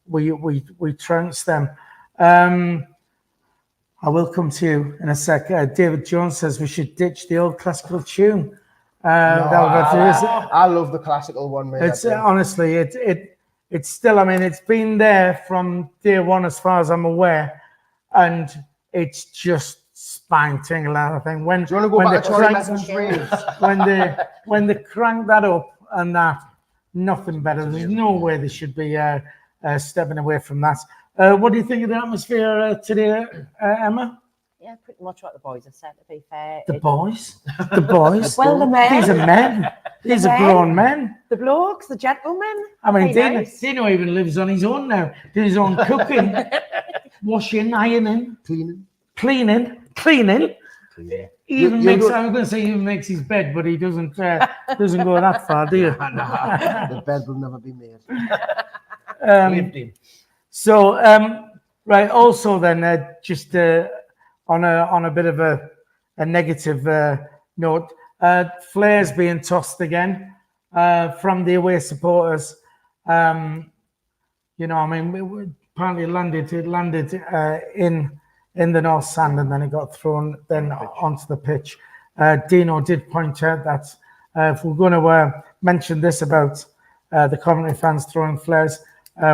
we trounced them. I will come to you in a sec. David Jones says we should ditch the old classical tune. I love the classical one, mate. It's honestly, it's still. I mean, it's been there from day one, as far as I'm aware, and it's just spine tingling. I think when Do you want to go back to 2003? when they crank that up and that, nothing better. There's no way they should be stepping away from that. What do you think of the atmosphere today, Emma? Yeah, pretty much what the boys have said, to be fair. The boys? The boys? Well, the men. These are men. These are grown men. The blokes, the gentlemen. I mean, Very nice. Dino even lives on his own now. Doing his own cooking, washing, ironing, cleaning. He even makes, I was going to say he even makes his bed, but he doesn't go that far, do you? The bed will never be made. lived in. So, right, also then, just on a bit of a negative note, flares being tossed again from the away supporters. You know, I mean, apparently it landed in the North Stand, and then it got thrown then onto the pitch. Dino did point out that if we're going to mention this about the Coventry fans throwing flares,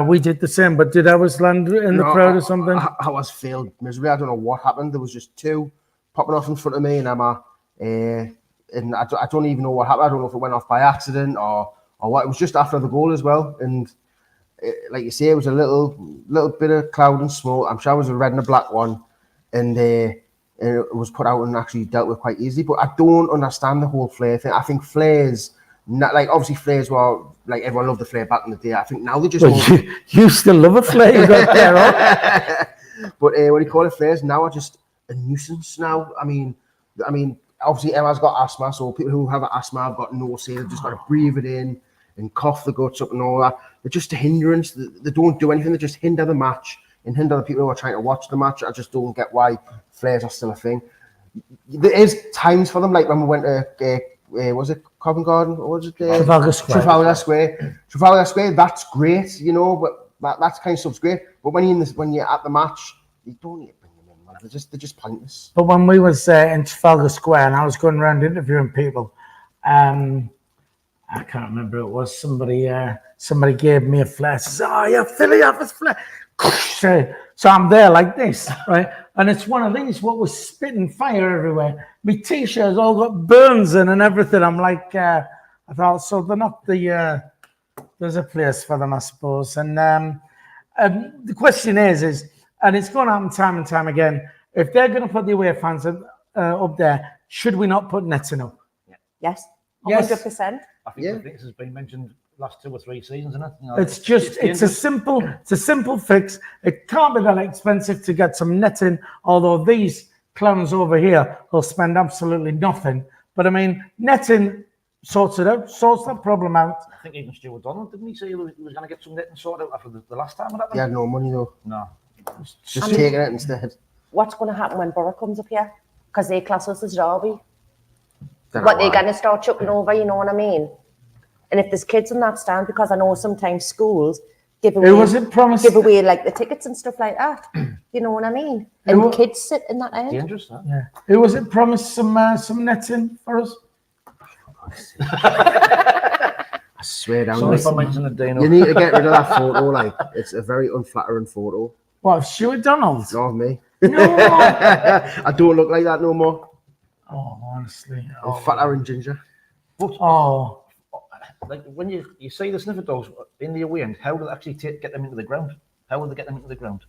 we did the same, but did ours land in the crowd or something? Ours failed miserably. I don't know what happened. There was just two popping off in front of me and Emma, and I don't even know what happened. I don't know if it went off by accident or what. It was just after the goal as well, and like you say, it was a little bit of cloud and smoke. I'm sure it was a red and a black one, and it was put out and actually dealt with quite easily. But I don't understand the whole flare thing. I think flares, like obviously flares were like everyone loved the flare back in the day. I think now they just you still love a flare. You got there, right? But when you call it flares, now are just a nuisance. Now, I mean, obviously Emma's got asthma, so people who have asthma have got no say. They've just got to breathe it in and cough the guts up and all that. They're just a hindrance. They don't do anything. They just hinder the match and hinder the people who are trying to watch the match. I just don't get why flares are still a thing. There is times for them, like when we went to was it Covent Garden or was it Trafalgar Square? Trafalgar Square. That's great, you know, but that kind of stuff's great. But when you're at the match, you don't need to bring them in, man. They're just pointless. But when we was in Trafalgar Square and I was going around interviewing people, I can't remember who it was. Somebody gave me a flare. Says, "Oh yeah, Philly have a flare." So I'm there like this, right? And it's one of these. What was spitting fire everywhere. My t-shirts all got burns in and everything. I'm like, I thought, so they're not the. There's a place for them, I suppose. And the question is, and it's going to happen time and time again. If they're going to put the away fans up there, should we not put netting up? Yes, Yes. 100%. I think this has been mentioned last 2 or 3 seasons, isn't it? You know, It's a simple fix. It can't be that expensive to get some netting, although these clowns over here will spend absolutely nothing. But I mean, netting sorts that problem out. I think even Stuart Donald, didn't he say he was going to get some netting sorted out after the last time it happened? He had no money though. No. Just taking it instead. What's going to happen when Borough comes up here? Because they class us as Derby. What they're going to start chucking over, you know what I mean? And if there's kids in that stand, because I know sometimes schools give away like the tickets and stuff like that. You know what I mean? And kids sit in that end. Dangerous, huh? Yeah. Who was it promised some netting for us? I swear down. Sorry for mentioning the Dino. You need to get rid of that photo. Like, it's a very unflattering photo. What, of Stuart Donald? Not me. No. I don't look like that no more. Oh, honestly. I'm fatter and ginger. But, Oh, like, when you see the sniffer dogs in the away end, how do they actually get them into the ground? How will they get them into the ground?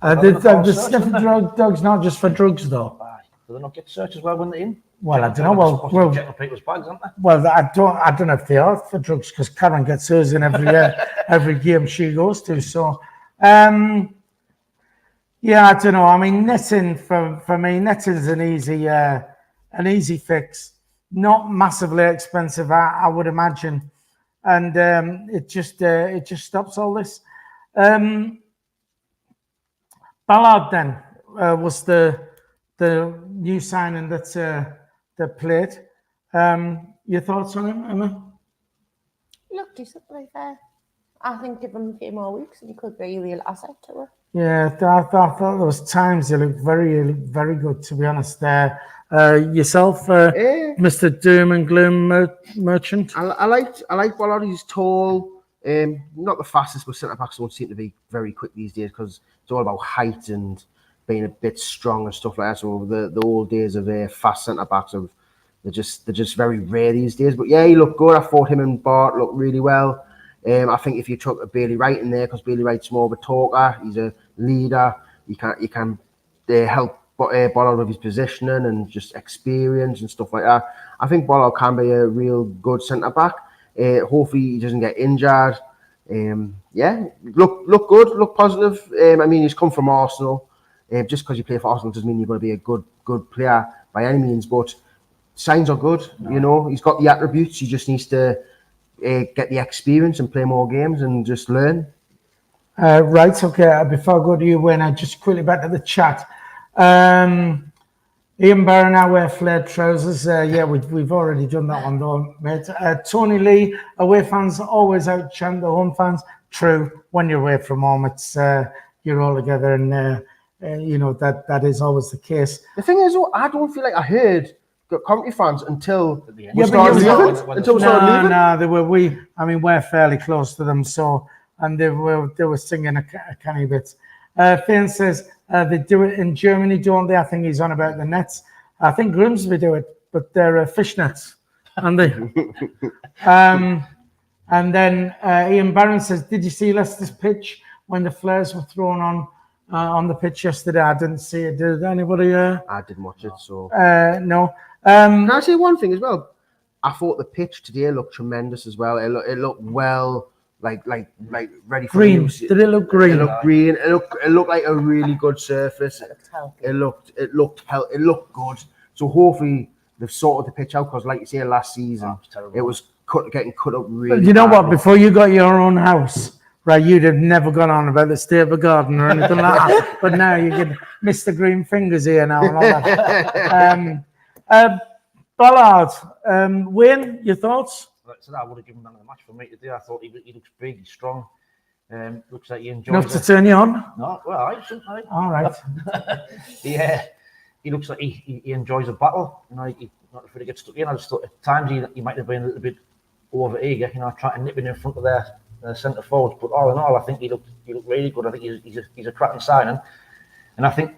the sniffer dog's not just for drugs, though. Aye. Do they not get searched as well when they're in? Well, I don't know. Well, Checking people's bags, aren't they? well, I don't know if they are for drugs because Karen gets hers in every game she goes to. So, yeah, I don't know. I mean, netting for me, netting's an easy fix. Not massively expensive, I would imagine, and it just stops all this. Ballard then was the new signing that played. Your thoughts on him, Emma? Look, decent, to be fair. I think give him a few more weeks and he could be a real asset to it. Yeah, I thought there was times he looked very, very good, to be honest. Yourself, Mr. Doom and Gloom merchant. I like Ballard. He's tall. Not the fastest, but centre backs don't seem to be very quick these days because it's all about height and being a bit strong and stuff like that. So the old days of fast centre backs they're just very rare these days. But yeah, he looked good. I thought him and Bart looked really well. I think if you took a Bailey Wright in there, because Bailey Wright's more of a talker, he's a leader. You can help Ballard with his positioning and just experience and stuff like that. I think Ballard can be a real good centre back. Hopefully he doesn't get injured. Yeah, look good, look positive. I mean, he's come from Arsenal. Just because you play for Arsenal doesn't mean you're going to be a good player by any means. But signs are good. No. You know, he's got the attributes. He just needs to get the experience and play more games and just learn. Right, okay. Before I go to you, Wayne, I just quickly back to the chat. Ian Barron, I wear flared trousers. Yeah, we've already done that one, though, mate. Tony Lee, away fans always out-chant the home fans. True, when you're away from home, it's you're all together, and you know that is always the case. The thing is, though, I don't feel like I heard Coventry fans until we started leaving. No, we're fairly close to them, so and they were singing a canny bit. Finn says they do it in Germany, don't they? I think he's on about the nets. I think Grimsby do it, but they're fishnets, and they. And then Ian Barron says, "Did you see Leicester's pitch when the flares were thrown on the pitch yesterday?" I didn't see it. Did anybody? I didn't watch it, so no. Can I say one thing as well? I thought the pitch today looked tremendous as well. It looked well, like ready for green. Did it look green? It looked green. It looked like a really good surface. It looked good. So hopefully they've sorted the pitch out because, like you say, last season it was getting cut up really. You know what? Before you got your own house, right, you'd have never gone on about the state of the garden or anything like that. But now you get Mr. Green Fingers here now and all that. Ballard, Wayne, your thoughts? Like I said, I would have given man of the match for me today. I thought he looks big, he's strong. Looks like he enjoys enough to turn you on? No, well, sometimes. All right. Yeah, he looks like he enjoys a battle. You know, he's not afraid to get stuck in. I just thought at times he might have been a little bit over eager, you know, trying to nip in front of their centre forwards. But all in all, I think he looked really good. I think he's a cracking signing, and I think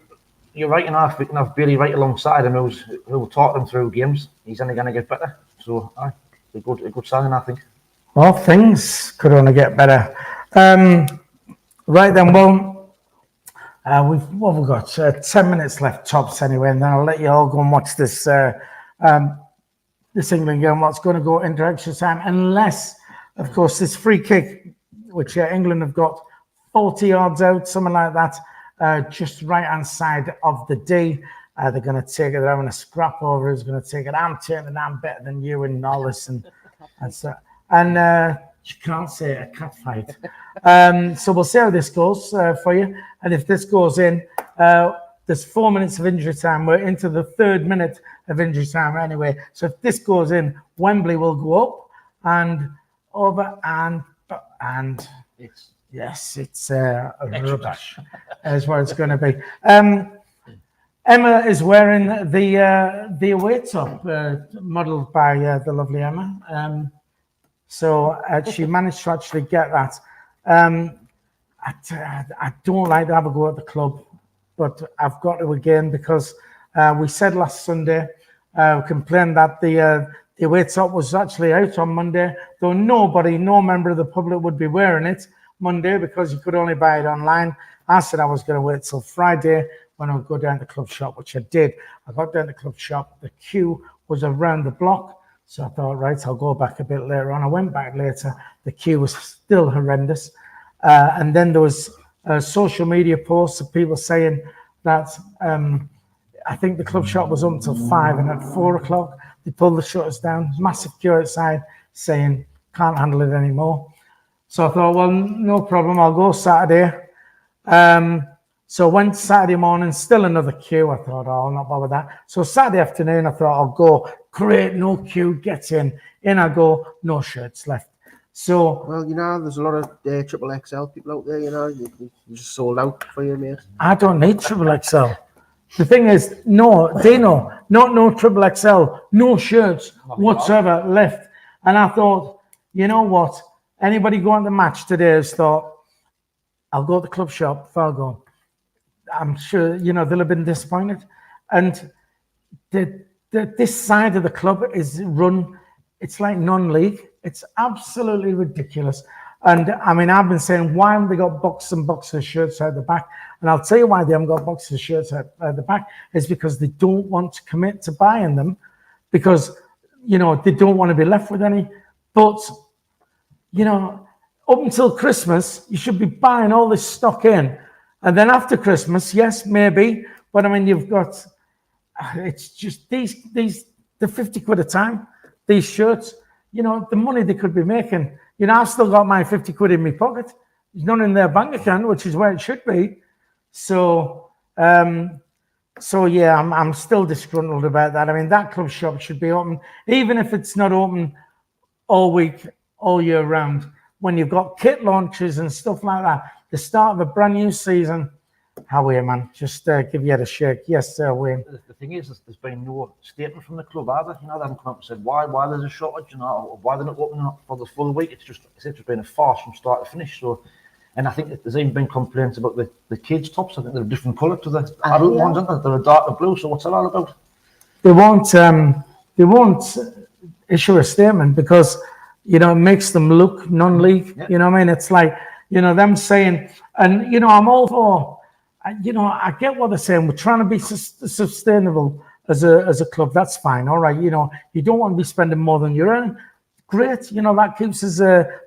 you're right enough. We can have Bailey right alongside him, who will talk them through games. He's only going to get better. So, a good signing, I think. Well, things could only get better. Right then, well, we've got 10 minutes left tops anyway, and then I'll let you all go and watch this England game. What's going to go into extra time, unless, of course, this free kick, which England have got 40 yards out, something like that, just right hand side of the D. They're going to take it. They're having a scrap over. Who's going to take it? I'm turning. I'm better than you and all this and so. And you can't say a cat fight. So we'll see how this goes for you. And if this goes in, there's 4 minutes of injury time. We're into the 3rd minute of injury time anyway. So if this goes in, Wembley will go up and over and yes, it's rubbish is what it's going to be. Emma is wearing the away top, modelled by the lovely Emma. So she managed to actually get that. I don't like to have a go at the club, but I've got to again because we said last Sunday, we complained that the away top was actually out on Monday, though no member of the public would be wearing it Monday because you could only buy it online. I said I was going to wait till Friday when I would go down to the club shop, which I did. I got down to the club shop. The queue was around the block. So I thought, right, I'll go back a bit later on. I went back later. The queue was still horrendous. And then there was social media posts of people saying that I think the club shop was up until 5, and at 4 o'clock, they pulled the shutters down. Massive queue outside saying, can't handle it anymore. So I thought, well, no problem. I'll go Saturday. So went Saturday morning, still another queue. I thought, oh, I'll not bother with that. So Saturday afternoon, I thought, I'll go. Great, no queue, get in. In I go, no shirts left. So, well, you know, there's a lot of triple XL people out there, you know, you just sold out for you, mate. I don't need triple XL. The thing is, no, Dino, no triple XL, no shirts whatsoever left. And I thought, you know what? Anybody going to the match today has thought, I'll go to the club shop before I go. I'm sure, you know, they'll have been disappointed. And this side of the club is run, it's like non-league. It's absolutely ridiculous. And I mean, I've been saying, why haven't they got boxes and boxes of shirts out the back? And I'll tell you why they haven't got boxes of shirts out the back is because they don't want to commit to buying them because, you know, they don't want to be left with any. But, you know, up until Christmas, you should be buying all this stock in. And then after Christmas, yes, maybe. But I mean, you've got, it's just the 50 quid a time, these shirts, you know, the money they could be making. You know, I've still got my 50 quid in my pocket. There's none in their bank account, which is where it should be. So, yeah, I'm still disgruntled about that. I mean, that club shop should be open, even if it's not open all week, all year round. When you've got kit launches and stuff like that, the start of a brand new season. How are you, man? Just give you a shake. Yes, sir, Wayne. The thing is, there's been no statement from the club either. You know, they haven't come up and said why there's a shortage, you know, or why they're not opening up for the full week. It's just been a farce from start to finish. So, and I think there's even been complaints about the kids' tops. I think they're a different colour to the adult ones, aren't they? They're a darker blue. So what's that all about? They won't issue a statement because, you know, it makes them look non-league. Yeah. You know what I mean? It's like, you know, them saying, and, you know, I'm all for, you know, I get what they're saying. We're trying to be sustainable as a club. That's fine. All right. You know, you don't want to be spending more than you earn. Great. You know, that keeps us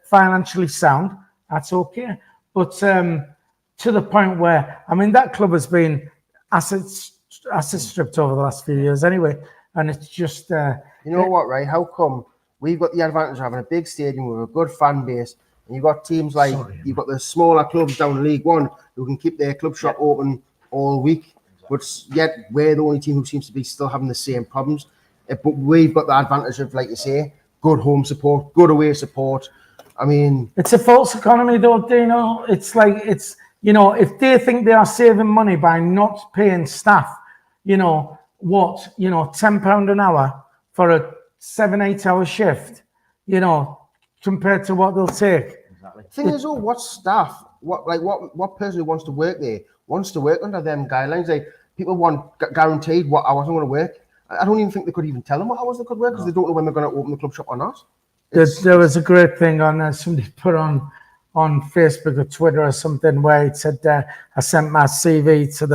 financially sound. That's okay. But to the point where, I mean, that club has been asset stripped over the last few years anyway. And it's just... you know what, right? How come we've got the advantage of having a big stadium with a good fan base, and you've got teams like, you've got the smaller clubs down in League One who can keep their club shop open all week, but yet we're the only team who seems to be still having the same problems. But we've got the advantage of, like you say, good home support, good away support. I mean... It's a false economy though, Dino. It's like, it's, you know, if they think they are saving money by not paying staff, you know, what, you know, £10 an hour for a 7-8 hour shift, you know, compared to what they'll take. Exactly. Thing is, what staff, what person who wants to work there wants to work under them guidelines? Like, people want guaranteed what hours they're going to work. I don't even think they could even tell them what hours they could work because they don't know when they're going to open the club shop or not. There was a great thing on somebody put on Facebook or Twitter or something where it said I sent my CV to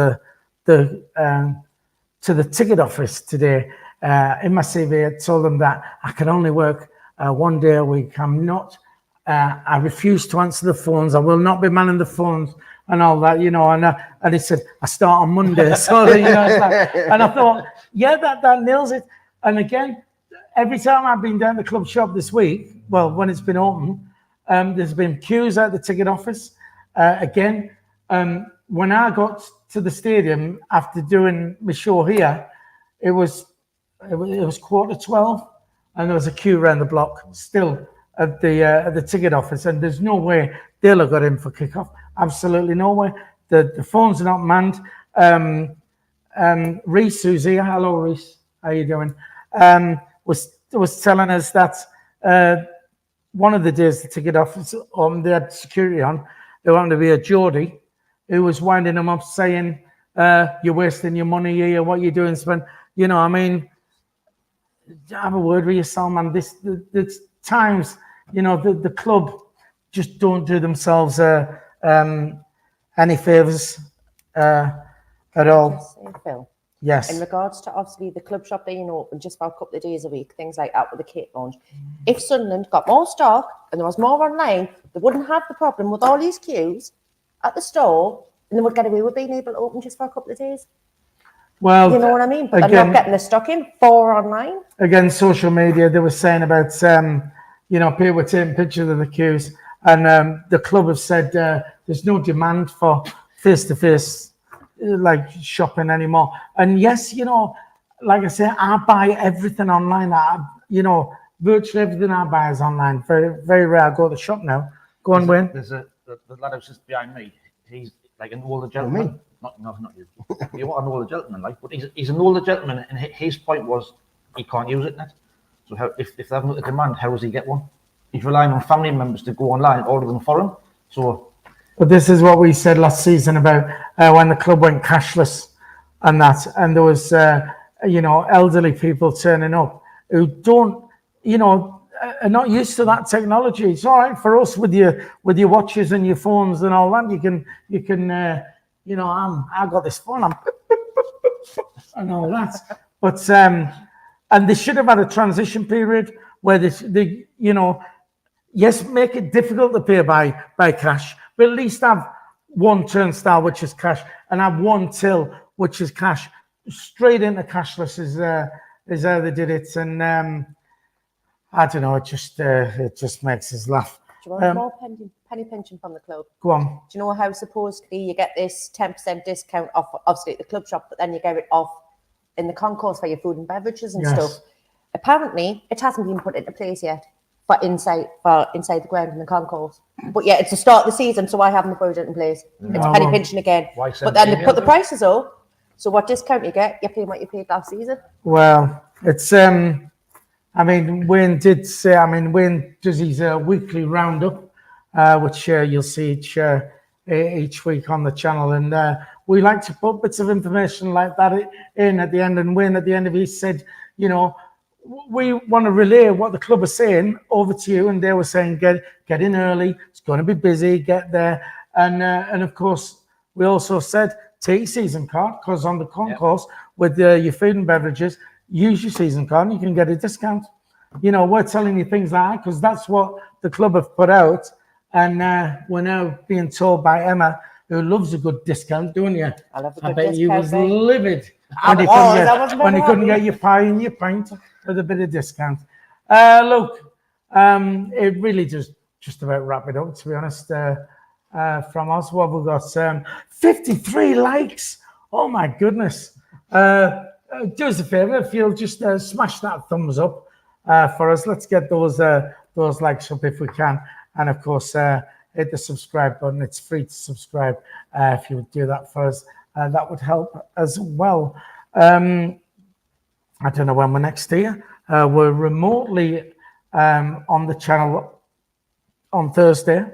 the ticket office today. In my CV, I told them that I can only work 1 day a week. I refuse to answer the phones. I will not be manning the phones and all that, you know. And he said, I start on Monday. So, you know, it's like, and I thought, yeah, that nails it. And again, every time I've been down the club shop this week, well, when it's been open, there's been queues at the ticket office. Again, when I got to the stadium after doing my show here, it was 12:15, and there was a queue around the block still at the ticket office, and there's no way they'll have got in for kickoff. Absolutely no way. The phones are not manned. Reese, who's here, hello Reese, how you doing? Was telling us that one of the days the ticket office, they had security on, there happened to be a Geordie who was winding them up saying, you're wasting your money here, what you doing, spend, you know, I mean, have a word with yourself, man. There's times, you know, the club just don't do themselves any favours at all. Just say, Phil, Yes. in regards to obviously the club shop being open just for a couple of days a week, things like that with the kit launch. If Sunderland got more stock and there was more online, they wouldn't have the problem with all these queues at the store, and they would get away with being able to open just for a couple of days. Well, You know what I mean? But again, they're not getting the stock in for online. Again, social media, they were saying about, you know, people were taking pictures of the queues, and the club have said there's no demand for face-to-face like shopping anymore. And yes, you know, like I say, I buy everything online. You know, virtually everything I buy is online. Very, very rare I go to the shop now. Go on, Wayne. There's the lad who's just behind me. He's like an older gentleman. Not you. You want an older gentleman, like, but he's an older gentleman, and his point was he can't use it net. So how, if they haven't got the demand, how does he get one? He's relying on family members to go online and order them for him. So, but this is what we said last season about when the club went cashless and that, and there was you know, elderly people turning up who don't, you know, are not used to that technology. It's all right for us with your watches and your phones and all that. You can you know, I got this phone, and all that. But and they should have had a transition period where they you know, yes, make it difficult to pay by cash, but at least have one turnstile which is cash, and have one till which is cash. Straight into cashless is how they did it, and I don't know. It just makes us laugh. Do you want more penny pension from the club? Go on. Do you know how supposedly you get this 10% discount off, obviously at the club shop, but then you get it off in the concourse for your food and beverages and stuff? Apparently, it hasn't been put into place yet for inside the ground in the concourse. But yeah, it's the start of the season, so why haven't they put it in place? It's penny pension again. But then they put the prices up. So what discount you get, you're paying what you paid last season. Well, it's I mean, Wayne did say, I mean, Wayne does his weekly roundup, which you'll see each week on the channel. And we like to put bits of information like that in at the end. And Wayne, at the end of it, said, you know, we want to relay what the club are saying over to you. And they were saying, get in early. It's going to be busy. Get there. And of course, we also said, take your season card, because on the concourse with your food and beverages, use your season card and you can get a discount. You know, we're telling you things like that because that's what the club have put out. And we're now being told by Emma, who loves a good discount, don't you? I love a good I bet discount, you was mate. livid when you couldn't get your pie and your pint with a bit of discount. Look, it really just about wrap it up, to be honest. From us, what we've got 53 likes. Oh my goodness. Do us a favor, if you'll just smash that thumbs up for us. Let's get those likes up if we can, and of course hit the subscribe button. It's free to subscribe. If you would do that for us, that would help as well. I don't know when we're next here. We're remotely on the channel on Thursday.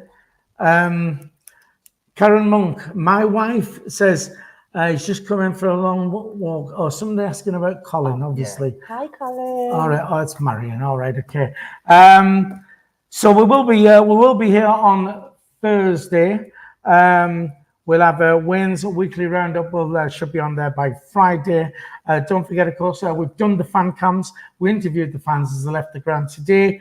Karen Monk, my wife, says he's just coming for a long walk. Or somebody asking about Colin, obviously. Yeah. Hi, Colin. All right. Oh, it's Marion. All right. Okay. So we will be here on Thursday. We'll have Wayne's weekly roundup. We'll should be on there by Friday. Don't forget, of course, we've done the fan cams. We interviewed the fans as they left the ground today.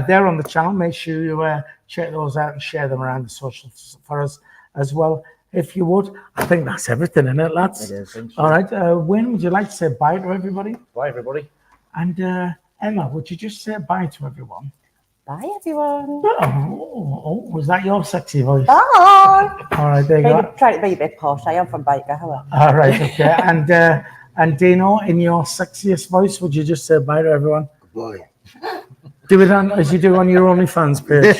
They're on the channel. Make sure you check those out and share them around the socials for us as well, if you would. I think that's everything, isn't it, lads? It is. All right. Wayne, would you like to say bye to everybody? Bye, everybody. And Emma, would you just say bye to everyone? Bye, everyone. Oh, was that your sexy voice? Bye. All right, there you go. Try to be a bit posh. I am from Baker. Hello. All right, okay. And Dino, in your sexiest voice, would you just say bye to everyone? Goodbye. Do it as you do on your OnlyFans page.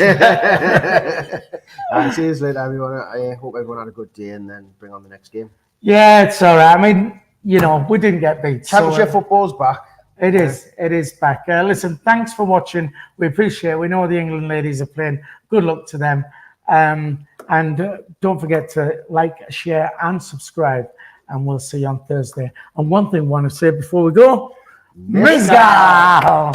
See you later, everyone. I hope everyone had a good day and then bring on the next game. Yeah, it's all right. I mean, you know, we didn't get beat. Championship football's back. It is back. Listen, thanks for watching. We appreciate it. We know the England ladies are playing. Good luck to them. And don't forget to like, share, and subscribe. And we'll see you on Thursday. And one thing I want to say before we go, Mizgal!